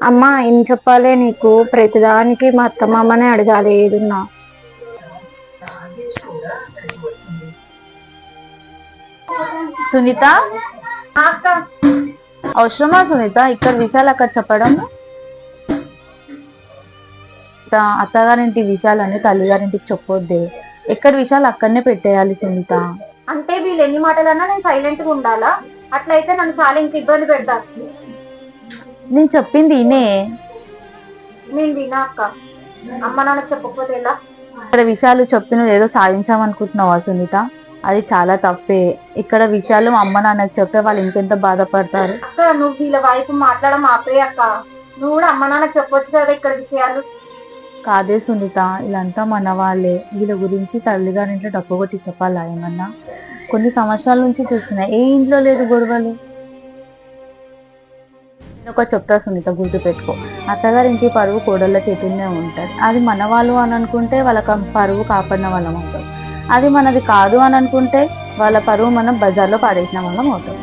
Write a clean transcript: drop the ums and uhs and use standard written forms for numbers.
అమ్మా ఏం చెప్పాలి నీకు? ప్రతిదానికి మా అత్తమ్మనే అడగాలి ఏదున్నా. సునీత, అవసరమా సునీత ఇక్కడ విషయాలు అక్కడ చెప్పడం? అత్తగారింటి విషయాలని తల్లిగారింటికి చెప్పొద్దే. ఎక్కడ విషయాలు అక్కడనే పెట్టేయాలి సునీత. అంటే వీళ్ళు ఎన్ని మాటలన్నా నేను సైలెంట్ గా ఉండాలా? అట్లయితే నన్ను చాలా ఇంక ఇబ్బంది పెడతారు. నేను చెప్పింది ఇనే. నేను వినా అక్క. అమ్మ నాన్నకు చెప్పకపోతే ఎలా? ఇక్కడ విషయాలు చెప్పిన ఏదో సాధించామనుకుంటున్నావా సునీత? అది చాలా తప్పే. ఇక్కడ విషయాలు అమ్మ నాన్నకు చెప్పే వాళ్ళు ఇంకెంత బాధపడతారు. అక్క నువ్వు వీళ్ళ వైపు మాట్లాడడం ఆపే అక్క. నువ్వు కూడా అమ్మ నాన్నకు చెప్పొచ్చు కదా ఇక్కడ విషయాలు. కాదే సునీత, వీళ్ళంతా మన వాళ్ళే. వీళ్ళ గురించి తల్లిగారింట్లో డబ్బు కొట్టి చెప్పాలా ఏమన్నా? కొన్ని సంవత్సరాల నుంచి చూస్తున్నా, ఏ ఇంట్లో లేదు గొడవలు. నేను ఒక చెప్తా సునీత, గుర్తుపెట్టుకో. అత్తగారింటి పరువు కోడళ్ళ చేతుల్నే ఉంటుంది. అది మన వాళ్ళు అని అనుకుంటే వాళ్ళ పరువు కాపాడిన వాళ్ళం అవుతాం. అది మనది కాదు అని అనుకుంటే వాళ్ళ పరువు మనం బజార్లో పాడేసిన వాళ్ళం అవుతాం.